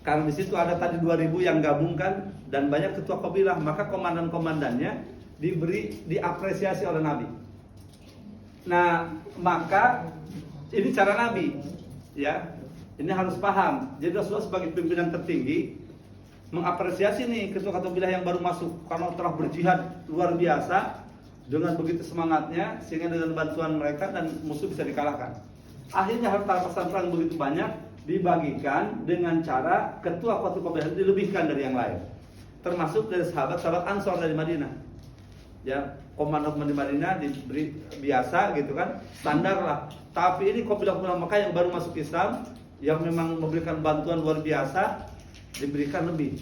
Karena di situ ada tadi 2000 yang gabungkan dan banyak ketua kabilah, maka komandan-komandannya diapresiasi oleh Nabi. Nah, maka ini cara Nabi, ya. Ini harus paham. Jadi Rasulullah sebagai pimpinan tertinggi mengapresiasi nih ketua kabilah yang baru masuk karena telah berjihad luar biasa dengan begitu semangatnya sehingga dengan bantuan mereka dan musuh bisa dikalahkan. Akhirnya harta rampasan perang begitu banyak dibagikan dengan cara ketua kabilah dilebihkan dari yang lain, termasuk dari sahabat-sahabat Ansor dari Madinah. Ya, komandan di Madinah diberi biasa gitu kan, standar lah. Tapi ini kabilah Makkah yang baru masuk Islam, yang memang memberikan bantuan luar biasa, diberikan lebih.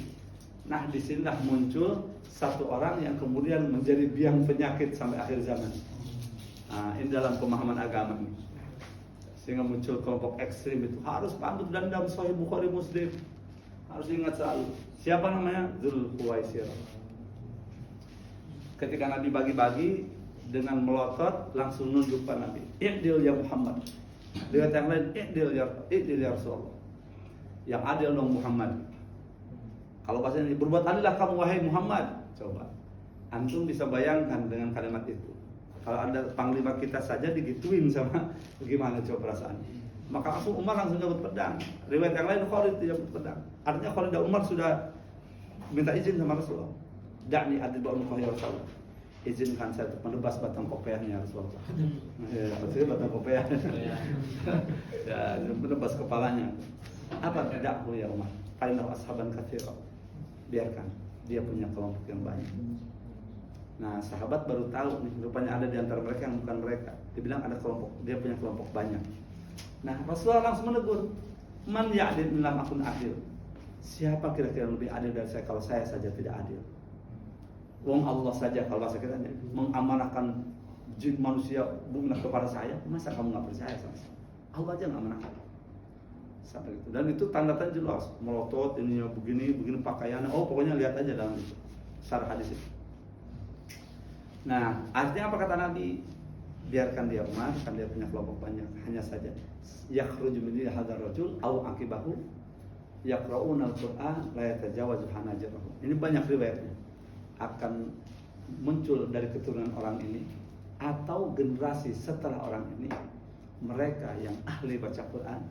Nah, disinilah muncul satu orang yang kemudian menjadi biang penyakit sampai akhir zaman. Nah, ini dalam pemahaman agama ini. Sehingga muncul kelompok ekstrim itu harus pandut dendam. Sahih Bukhari Muslim harus ingat selalu. Siapa namanya? Dzulkhuwaisir. Ketika Nabi bagi-bagi dengan melotot langsung nunjuk pada Nabi. I'dil ya Muhammad. Dengan yang lain, i'dil ya Rasulullah. Yang adil dong Muhammad. Kalau bahasa ini, berbuat adillah kamu wahai Muhammad. Coba antum bisa bayangkan dengan kalimat itu. Kalau ada panglima kita saja digituin sama, bagaimana coba perasaan? Maka aku Umar langsung jabut pedang. Riwayat yang lain Khalid jabut pedang. Artinya Khalid dan Umar sudah minta izin sama Rasulullah. Da'ni adil ba'un ya Rasulullah. Izinkan saya untuk menebas batang kopiahnya Rasulullah. Ya, maksudnya batang kopiah. Ya, menebas kepalanya. Apa tidakku ya Umar? Fa'innahu ashaban katsira. Biarkan, dia punya kelompok yang banyak. Nah, sahabat baru tahu nih, rupanya ada di antara mereka yang bukan mereka. Dibilang ada kelompok, dia punya kelompok banyak. Nah, Rasulullah langsung menegur, "Man ya'dil lam akun adil." Siapa kira-kira lebih adil dari saya kalau saya saja tidak adil? Wong Allah saja kalau bahasa kita mengamanahkan jin manusia bukan kepada saya, masa kamu nggak percaya sama saya? Allah aja nggak amanahkan. Sampai itu. Dan itu tanda-tanda jelas, melotot ininya begini pakaiannya. Oh, pokoknya lihat aja dalam syarah hadis itu. Nah, artinya apa kata Nabi? Biarkan dia Umar, kan dia punya kelompok banyak. Hanya saja yakhruju min hadzal rajul aw aqibahu yaqra'una al-Qur'an la yatajawazu hanajirahum. Ini banyak riwayatnya. Akan muncul dari keturunan orang ini atau generasi setelah orang ini mereka yang ahli baca Quran,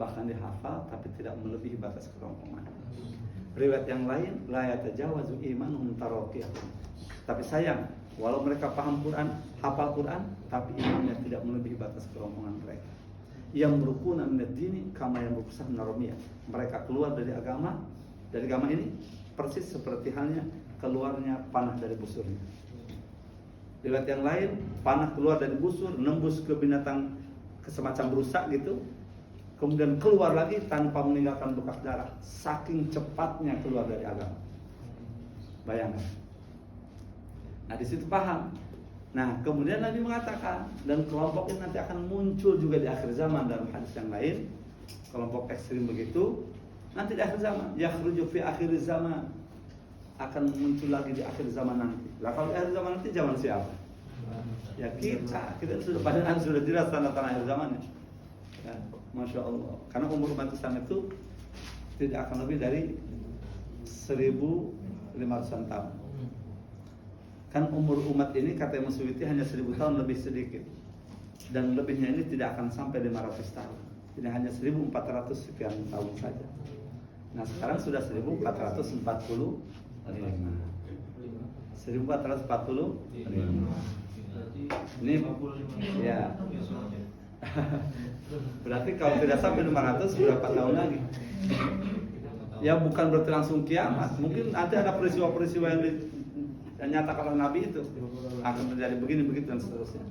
bahkan dihafal tapi tidak melebihi batas kerongkongan. Riwayat yang lain la yatajawazu imanuhum taraqiyahum. Tapi sayang, walau mereka paham Quran, hafal Quran, tapi imannya tidak melebihi batas kerongkongan mereka. Yang merukuna minad dini kama yang berusaha naromiyah. Mereka keluar dari agama ini persis seperti halnya keluarnya panah dari busurnya. Riwayat yang lain, panah keluar dari busur, nembus ke binatang semacam rusak gitu, kemudian keluar lagi tanpa meninggalkan bekas darah. Saking cepatnya keluar dari agama. Bayangkan. Nah, di situ paham. Nah, kemudian Nabi mengatakan, dan kelompok ini nanti akan muncul juga di akhir zaman dalam hadis yang lain. Kelompok ekstrim begitu nanti di akhir zaman, yakhruju fi akhir zaman, akan muncul lagi di akhir zaman nanti. Lah kalau di akhir zaman nanti zaman siapa? Ya kita sudah padahal sudah jelas tanda-tanda akhir zamannya. Ya, Masya Allah. Karena umur umat Islam itu tidak akan lebih dari 1500-an tahun. Kan umur umat ini kata Imam Suyuti hanya 1000 tahun lebih sedikit. Dan lebihnya ini tidak akan sampai 500 tahun. Ini hanya 1400 sekian tahun saja. Nah, sekarang sudah 1445. 1445. Ini ya. Berarti kalau tidak sampai 500 berapa tahun lagi? Ya bukan berarti langsung kiamat. Mungkin nanti ada peristiwa-peristiwa yang nyatakan oleh Nabi itu akan terjadi begini begitu dan seterusnya.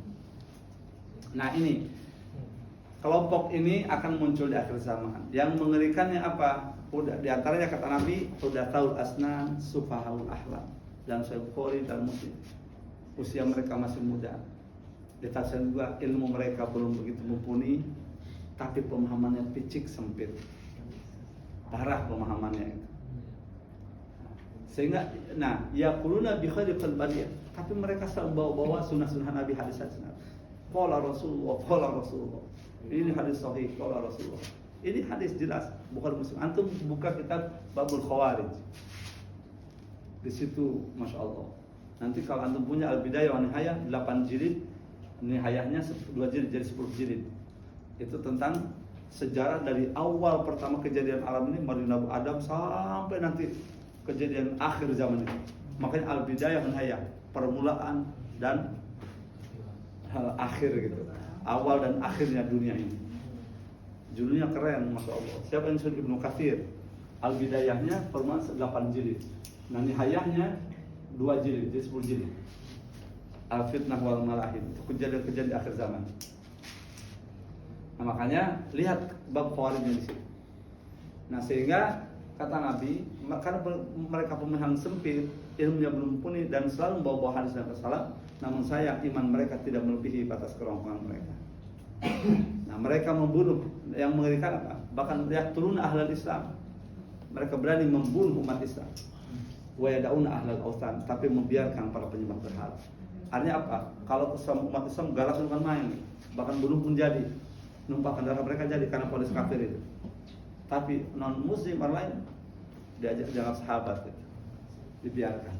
Nah, ini kelompok ini akan muncul di akhir zaman. Yang mengerikannya apa? Udah di antaranya kata Nabi, udah tahu asnan sufahaul ahlam, dan Sahih Bukhari dan Muslim. Usia mereka masih muda. Dikatakan juga ilmu mereka belum begitu mumpuni, tapi pemahamannya picik sempit. Parah pemahamannya itu. Sehingga yaquluna bi khairil badiyah, tapi mereka selalu bawa-bawa sunnah-sunnah Nabi, hadis-hadis Nabi. Qala Rasulullah. Ini hadis sahih qala Rasulullah. Ini hadis jelas. Bukhari Muslim. Antum buka kitab Babul Khawarij. Di situ Masya Allah. Nanti kalau antum punya Al-Bidayah wa Nihayah 8 jilid, nihayahnya 2 jilid jadi 10 jilid. Itu tentang sejarah dari awal pertama kejadian alam ini dari Nabi Adam sampai nanti kejadian akhir zaman ini. Makanya Al-Bidayah wa Nihayah, permulaan dan akhir gitu. Awal dan akhirnya dunia ini. Judulnya keren, Masya Allah. Siapa yang sudah Ibnu Katsir? Al-Bidayahnya permulaan 8 jilid. Nah nihayahnya 2 jilid, jadi 10 jilid. Al-Fitnah wal Malahim, itu kejadian-kejadian akhir zaman. Nah makanya lihat bab Khawarijnya di situ. Nah sehingga kata Nabi, karena mereka pemahaman sempit, ilmunya belum mumpuni dan selalu membawa hadis dan kesalahan, namun sayang iman mereka tidak melebihi batas kerongkongan mereka. Nah mereka membunuh, yang mengerikan apa? Bahkan yaqtuluna ahlal Islam. Mereka berani membunuh umat Islam. Wa yad'una ahlal awthan, tapi membiarkan para penyembah berhala. Artinya apa? Kalau umat Islam galak bukan main, bahkan bunuh pun jadi, numpahkan darah mereka jadi karena polis kafir itu. Tapi non muslim orang lain diajak jangan sahabat gitu. Dibiarkan.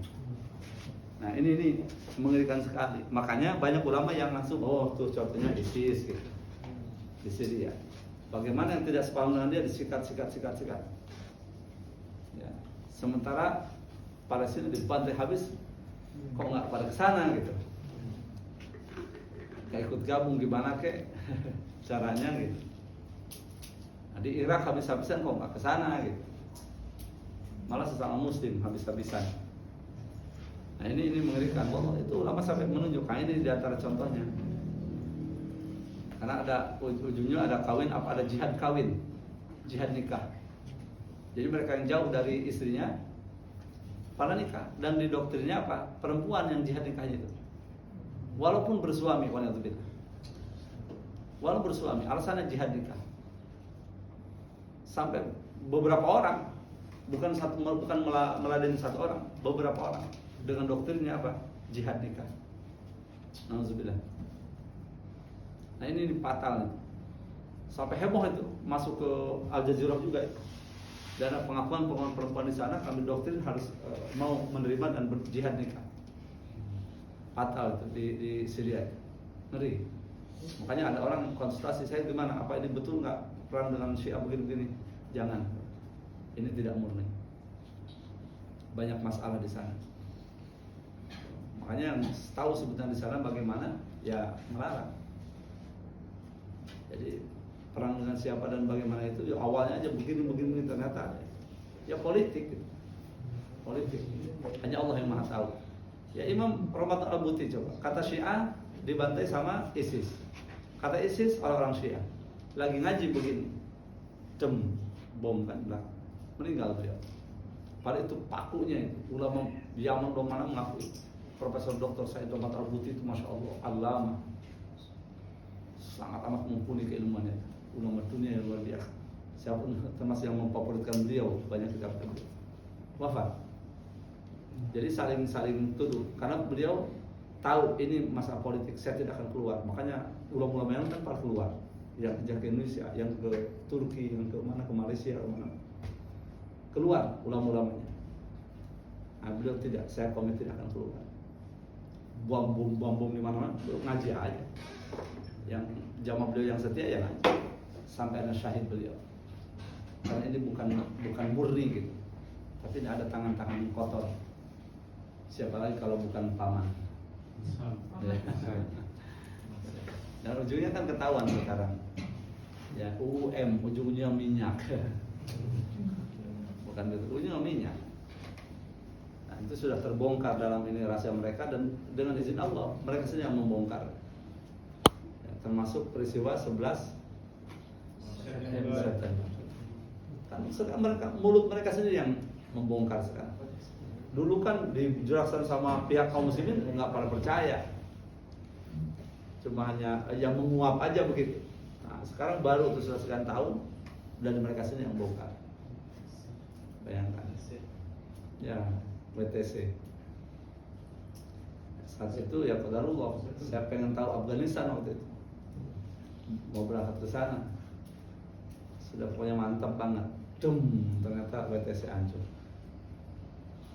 Nah ini mengerikan sekali. Makanya banyak ulama yang langsung tuh contohnya ISIS gitu di Syria. Bagaimana yang tidak sepaham dengan dia disikat. Ya. Sementara Palestina dibantai habis, kok nggak pada kesana gitu? Kayak ikut gabung gimana kek caranya gitu. Nah, di Irak habis-habisan kok nggak kesana gitu? Malah sesama Muslim habis-habisan. Nah ini mengerikan. Itu ulama sampai menunjukkan ini di antara contohnya. Karena ada ujungnya ada kawin apa ada jihad kawin, jihad nikah. Jadi mereka yang jauh dari istrinya pada nikah dan di doktrinnya apa? Perempuan yang jihad nikahnya itu. Walaupun bersuami, walaupun bersuami, alasannya jihad nikah. Sampai beberapa orang, bukan meladeni satu orang, beberapa orang dengan doktrinnya apa? Jihad nikah. Nauzubillah. Nah ini fatal nih. Sampai heboh itu masuk ke Al Jazeera juga itu. Dan pengakuan perempuan di sana kami doktrin harus mau menerima dan berjihad nikah. Fatal itu di Syria. Ngeri. Makanya ada orang konsultasi saya gimana? Apa ini betul nggak perang dengan Syiah begini-begini? Jangan. Ini tidak murni. Banyak masalah di sana. Makanya yang tahu sebenarnya di sana bagaimana ya melarang. Jadi perang dengan siapa dan bagaimana itu ya awalnya aja begini ternyata ya politik gitu. Politik hanya Allah yang maha tahu. Ya Imam Ramadan Al-Buti coba kata Syiah dibantai sama ISIS, kata ISIS orang-orang Syiah lagi ngaji begini bom kan belakang meninggal beliau. Padahal itu pakunya itu ulama Yaman mana mengakui. Profesor Dr. Said Ramadan Al-Buti itu Masya Allah Allama, sangat amat mumpuni keilmuannya, ulama dunia yang luar biasa. Siapa termasuk yang memfavoritkan beliau banyak kitab beliau. Wafat. Jadi saling tuduh karena beliau tahu ini masalah politik, saya tidak akan keluar. Makanya ulama-ulama yang kan pada keluar, yang ke Indonesia, yang ke Turki, yang ke mana, ke Malaysia, ke mana. Keluar ulama-ulamanya. Nah, beliau tidak, saya komit tidak akan keluar. Bom di mana-mana, beliau ngaji aja. Yang jamaah beliau yang setia ya sampai ada syahid beliau. Karena ini bukan murni gitu, tapi ini ada tangan-tangan kotor. Siapa lagi kalau bukan paman? Dan ujungnya kan ketahuan sekarang. Ya ujung-ujungnya minyak. Bukan gitu, ujungnya minyak. Nah, itu sudah terbongkar dalam ini rahasia mereka dan dengan izin Allah mereka sendiri yang membongkar. Termasuk peristiwa 11 September. Kan sekarang mulut mereka sendiri yang membongkar sekarang. Dulu kan dijelaskan sama pihak kaum muslimin nggak pada percaya, cuma hanya yang menguap aja begitu. Nah, sekarang baru tuh sudah sekian tahun dan mereka sendiri yang bongkar. Bayangkan, ya WTC. Saat itu ya qadarullah, saya pengen tahu Afghanistan waktu itu. Mau berangkat ke sana, sudah pokoknya mantap banget. ternyata WTC hancur.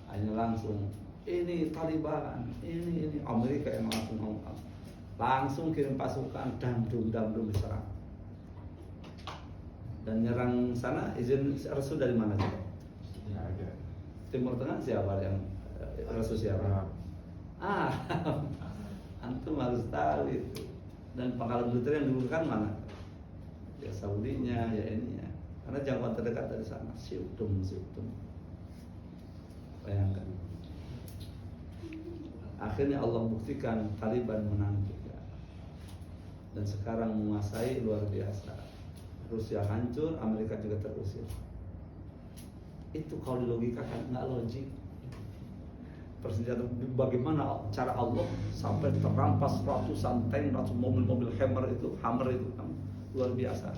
Hanya langsung ini Taliban, ini Amerika yang langsung kirim pasukan dan dum diserang. Dan nyerang sana izin restu dari mana coba? Timur Tengah siapa yang restu siapa? Antum harus tahu itu. Dan pangkalan militer yang dulu kan mana? Ya Saudinya, ya ininya. Karena jangkauan terdekat dari sana, Syuktum. Bayangkan. Akhirnya Allah buktikan Taliban menang juga. Dan sekarang menguasai luar biasa. Rusia hancur, Amerika juga terusir. Itu kalau dilogikakan nggak logik. Persenjataan bagaimana cara Allah sampai terampas ratusan tank, ratusan mobil Hammer itu luar biasa.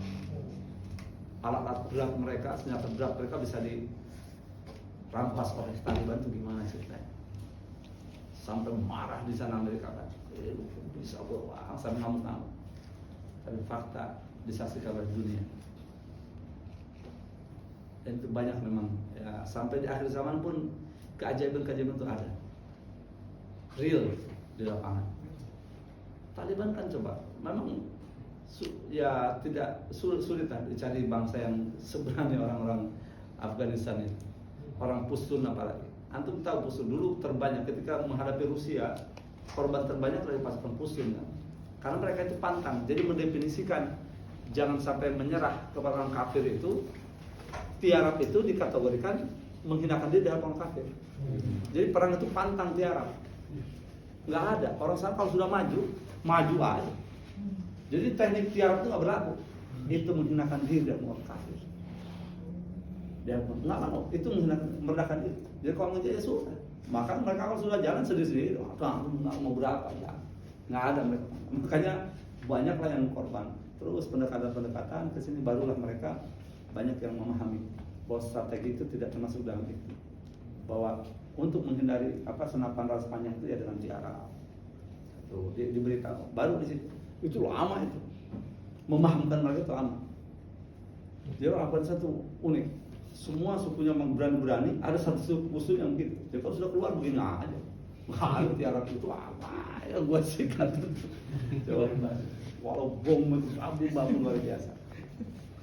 Alat-alat berat mereka, senjata berat mereka bisa dirampas oleh Taliban itu gimana ceritanya? Sampai marah di sana Amerika kan, bisa bawa sampai ngamuk-ngamuk. Tapi fakta disaksikan oleh dunia. Dan itu banyak memang ya, sampai di akhir zaman pun keajaiban-keajaiban itu ada real di lapangan. Taliban kan coba memang ya tidak sulit lah dicari bangsa yang sebenarnya orang-orang Afghanistan itu, orang Pushtun apalagi. Antum tahu Pushtun dulu terbanyak ketika menghadapi Rusia, korban terbanyak dari pasukan Pushtun kan? Karena mereka itu pantang, jadi mendefinisikan jangan sampai menyerah kepada orang kafir itu. Tiarap itu dikategorikan menghinakan diri dari orang kafir. Jadi perang itu pantang tiarap. Nggak ada. Orang sana kalau sudah maju aja. Jadi teknik tiarap itu nggak berlaku. Itu menghinakan diri dari orang kafir. Dia nggak mau. Itu merendahkan diri. Jadi kalau menjadi sudah. Maka mereka kalau sudah jalan sendiri-sendiri, nggak mau berapa ya. Nggak ada mereka. Makanya banyaklah yang korban. Terus pendekatan ke sini barulah mereka banyak yang memahami bahwa strategi itu tidak termasuk dalam itu. Bahwa untuk menghindari senapan ras panjang itu ya dengan tiarap. Tuh diberitahu. Baru di situ. Itu lama itu. Memahamkan mereka itu lama. Jadi orang satu unik. Semua sukunya memang berani-berani. Ada satu suku yang begitu. Jadi kalau sudah keluar begini aja. Kalau tiarap itu apa ya buat sikat itu. Coba. Walau bom itu abu-abu luar biasa.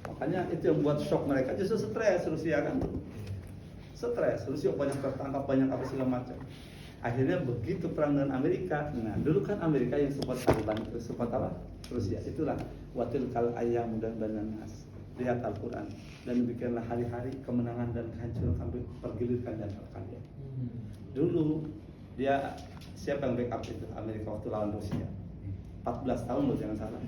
Makanya itu yang buat shock mereka, justru stres Rusia kan. Stres, Rusia banyak tertangkap, banyak apa segala macam. Akhirnya begitu perang dengan Amerika. Nah, dulu kan Amerika yang support Taliban, support apa? Rusia. Itulah watil kal ayam dan bananas. Lihat Al-Quran. Dan demikianlah hari-hari kemenangan dan kehancuran kami pergilirkan dan kalian. Dulu dia siapa yang backup itu Amerika waktu lawan Rusia? 14 tahun loh, jangan salah.